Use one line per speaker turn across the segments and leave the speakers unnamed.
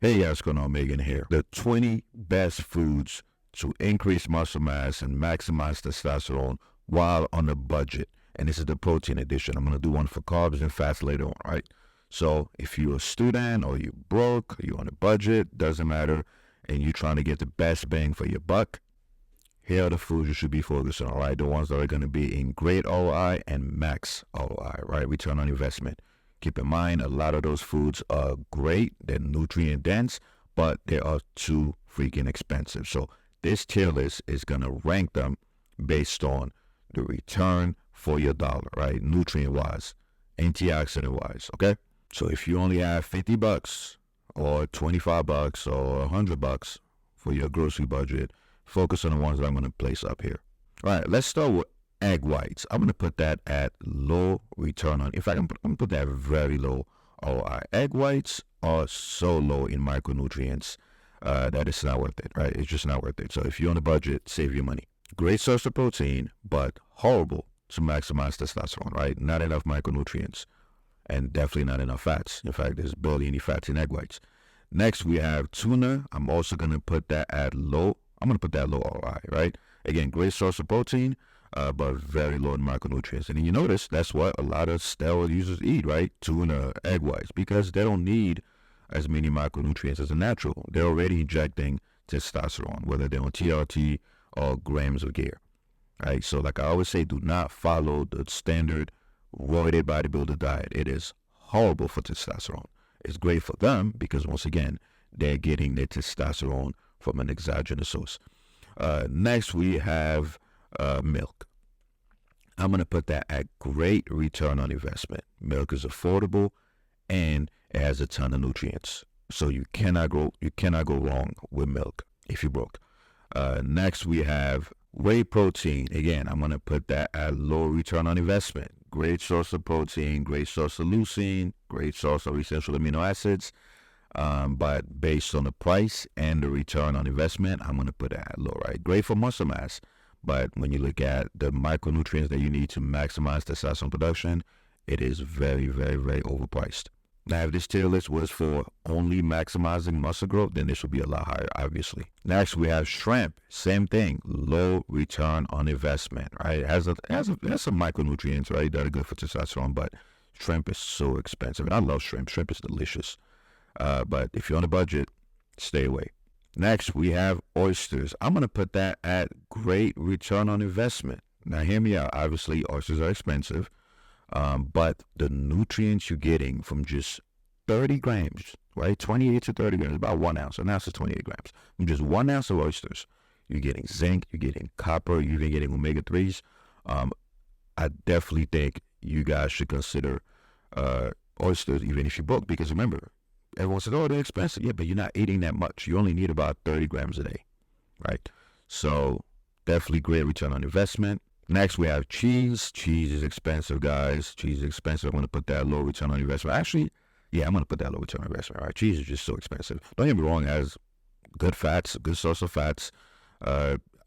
Hey guys, what's going on? Megan here. The 20 best foods to increase muscle mass and maximize testosterone while on a budget. And this is the protein edition. I'm going to do one for carbs and fats later on, right? So if you're a student or you're broke, or you're on a budget, doesn't matter, and you're trying to get the best bang for your buck, here are the foods you should be focusing on, right? The ones that are going to be in great ROI and max ROI, right? Return on investment. Keep in mind, a lot of those foods are great. They're nutrient dense, but they are too freaking expensive. So this tier list is going to rank them based on the return for your dollar, right? Nutrient wise, antioxidant wise, okay? So if you only have $50 or $25 or $100 for your grocery budget, focus on the ones that I'm going to place up here. All right, let's start with egg whites. I'm going to put that at low return on. In fact, I'm going to put that very low ROI. Egg whites are so low in micronutrients that it's not worth it, right? It's just not worth it. So if you're on a budget, save your money. Great source of protein, but horrible to maximize testosterone, right? Not enough micronutrients and definitely not enough fats. In fact, there's barely any fats in egg whites. Next, we have tuna. I'm also going to put that at low. I'm going to put that low ROI, right? Again, great source of protein, but very low in micronutrients. And you notice that's what a lot of steroid users eat, right? Tuna, egg whites, because they don't need as many micronutrients as a natural. They're already injecting testosterone, whether they're on TRT or grams of gear, right? So like I always say, do not follow the standard roided bodybuilder diet. It is horrible for testosterone. It's great for them because, once again, they're getting their testosterone from an exogenous source. Next, we have milk. I'm going to put that at great return on investment. Milk is affordable and it has a ton of nutrients. So you cannot go wrong with milk if you're broke. Next, we have whey protein. Again, I'm going to put that at low return on investment. Great source of protein, great source of leucine, great source of essential amino acids. But based on the price and the return on investment, I'm going to put that at low, right? Great for muscle mass. But when you look at the micronutrients that you need to maximize testosterone production, it is very, very, very overpriced. Now, if this tier list was for only maximizing muscle growth, then this would be a lot higher, obviously. Next, we have shrimp. Same thing, low return on investment, right? It has some micronutrients, right, that are good for testosterone, but shrimp is so expensive. And I love shrimp. Shrimp is delicious. But if you're on a budget, stay away. Next, we have oysters. I'm going to put that at great return on investment. Now, hear me out. Obviously, oysters are expensive. But the nutrients you're getting from just 30 grams, right? 28 to 30 grams, about 1 ounce. An ounce is 28 grams. From just 1 ounce of oysters, you're getting zinc, you're getting copper, you're even getting omega-3s. I definitely think you guys should consider oysters, even if you book, because remember, everyone says, oh, they're expensive. Yeah, but you're not eating that much. You only need about 30 grams a day, right? So definitely great return on investment. Next, we have cheese. Cheese is expensive, guys. Cheese is expensive. I'm going to put that low return on investment. Actually, yeah, I'm going to put that low return on investment, right? Cheese is just so expensive. Don't get me wrong, it has good fats, a good source of fats.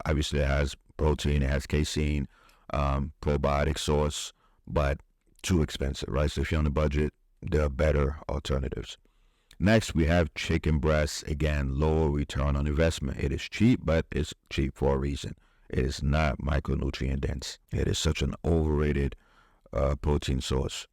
Obviously, it has protein, it has casein, probiotic source, but too expensive, right? So if you're on a budget, there are better alternatives. Next, we have chicken breasts. Again, lower return on investment. It is cheap, but it's cheap for a reason. It is not micronutrient dense. It is such an overrated protein source.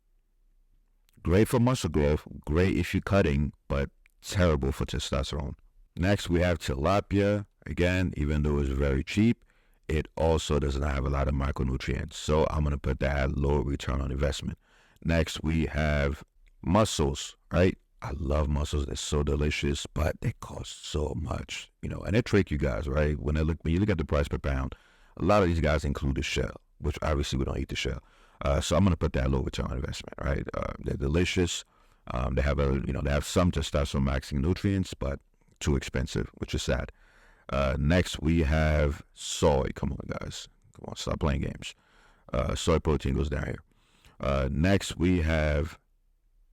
Great for muscle growth, great if you're cutting, but terrible for testosterone. Next, we have tilapia. Again, even though it's very cheap, it also doesn't have a lot of micronutrients. So I'm going to put that at low return on investment. Next, we have mussels, right? I love mussels. They're so delicious, but they cost so much, and they trick you guys, right? When you look at the price per pound, a lot of these guys include the shell, which obviously we don't eat the shell. So I'm going to put that low return on investment, right? They're delicious. They have they have some testosterone maxing nutrients, but too expensive, which is sad. Next, we have soy. Come on, guys. Come on, stop playing games. Soy protein goes down here. Next, we have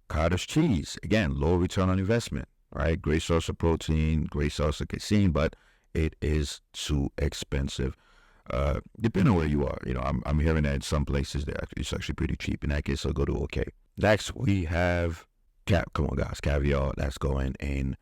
cottage cheese. Again, low return on investment, right? Great source of protein, great source of casein, but it is too expensive. Depending on where you are, I'm hearing that in some places it's actually pretty cheap. In that case, I'll go to okay. Next, we have come on, guys, caviar. That's going in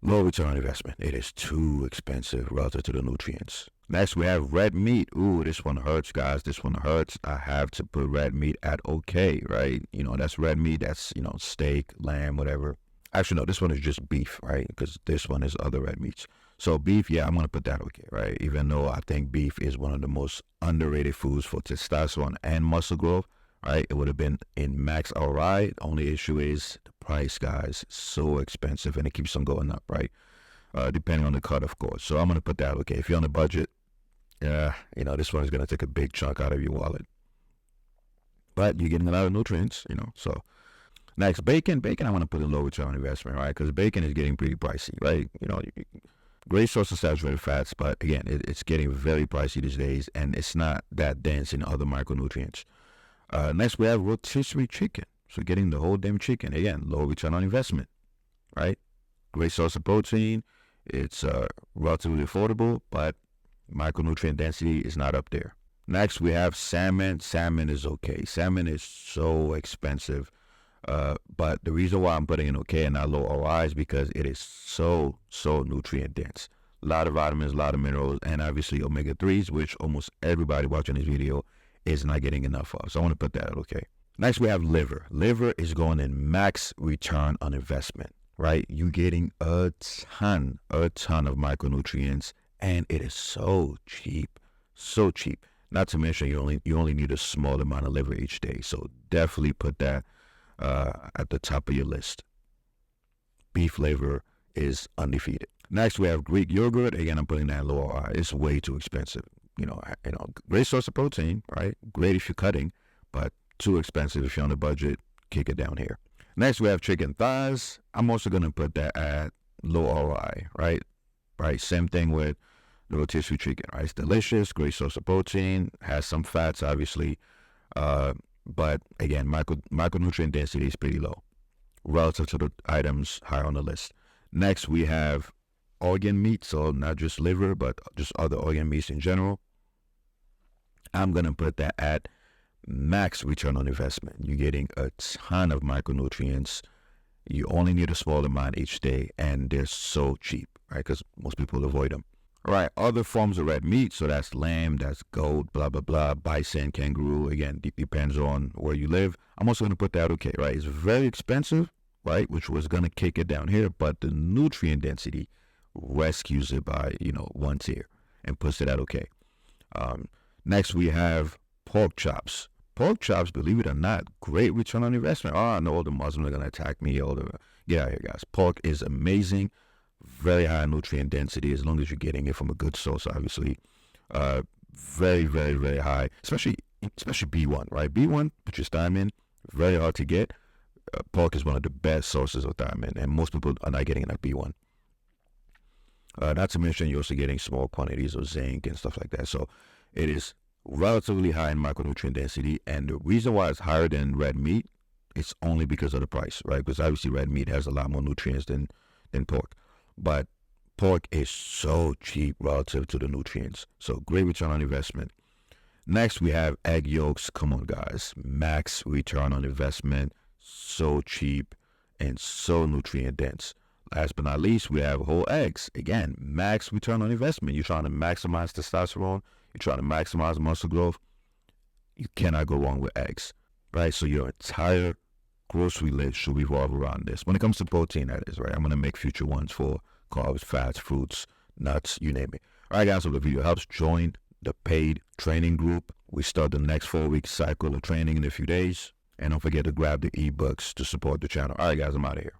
Low return on investment. It is too expensive relative to the nutrients. Next, we have red meat. Ooh, this one hurts, guys. This one hurts. I have to put red meat at okay, right? That's red meat. That's, steak, lamb, whatever. Actually, no, this one is just beef, right? Because this one is other red meats. So beef, yeah, I'm going to put that okay, right? Even though I think beef is one of the most underrated foods for testosterone and muscle growth, right? It would have been in max ROI. The only issue is the price, guys. So expensive, and it keeps on going up, right? Depending on the cut, of course. So I'm going to put that okay. If you're on a budget, yeah, this one is going to take a big chunk out of your wallet. But you're getting a lot of nutrients, so. Next, bacon. Bacon, I want to put in low return on investment, right? Because bacon is getting pretty pricey, right? Great source of saturated fats, but again, it's getting very pricey these days, and it's not that dense in other micronutrients. Next, we have rotisserie chicken. So getting the whole damn chicken, again, low return on investment, right? Great source of protein. It's relatively affordable, but micronutrient density is not up there. Next, we have salmon. Salmon is okay. Salmon is so expensive. But the reason why I'm putting it okay and not low ROI is because it is so nutrient dense. A lot of vitamins, a lot of minerals, and obviously omega-3s, which almost everybody watching this video is not getting enough of. So I want to put that at okay. Next, we have liver. Liver is going in max return on investment, right? You're getting a ton of micronutrients, and it is so cheap. Not to mention you only need a small amount of liver each day. So definitely put that at the top of your list. Beef liver is undefeated. Next, we have Greek yogurt. Again, I'm putting that in low ROI. It's way too expensive. Great source of protein, right? Great if you're cutting, but too expensive if you're on a budget. Kick it down here. Next, we have chicken thighs. I'm also going to put that at low ROI, right? Right. Same thing with the rotisserie chicken, right? It's delicious, great source of protein, has some fats, obviously. But again, micronutrient density is pretty low relative to the items higher on the list. Next, we have organ meat, so not just liver, but just other organ meats in general. I'm going to put that at max return on investment. You're getting a ton of micronutrients. You only need a small amount each day, and they're so cheap, right? Because most people avoid them. All right, other forms of red meat, so that's lamb, that's goat, blah, blah, blah, bison, kangaroo. Again, depends on where you live. I'm also going to put that okay, right? It's very expensive, right, which was going to kick it down here, but the nutrient density rescues it by, one tier and puts it at okay. Next, we have pork chops. Pork chops, believe it or not, great return on investment. Oh, I know all the Muslims are going to attack me. Get out of here, guys. Pork is amazing. Very high nutrient density as long as you're getting it from a good source, obviously. Very, very, very high, especially B1, right? B1, put your thiamine, very hard to get. Pork is one of the best sources of thiamine, and most people are not getting enough B1. Not to mention you're also getting small quantities of zinc and stuff like that. So it is relatively high in micronutrient density, and the reason why it's higher than red meat, it's only because of the price, right? Because obviously red meat has a lot more nutrients than pork. But pork is so cheap relative to the nutrients. So great return on investment. Next, we have egg yolks. Come on, guys. Max return on investment. So cheap and so nutrient dense. Last but not least, we have whole eggs. Again, max return on investment. You're trying to maximize testosterone. You're trying to maximize muscle growth. You cannot go wrong with eggs, right? So your entire grocery list should revolve around this. When it comes to protein, that is, right? I'm going to make future ones for carbs, fats, fruits, nuts, you name it. All right, guys, so if the video helps, join the paid training group. We start the next 4-week cycle of training in a few days. And don't forget to grab the eBooks to support the channel. All right, guys, I'm out of here.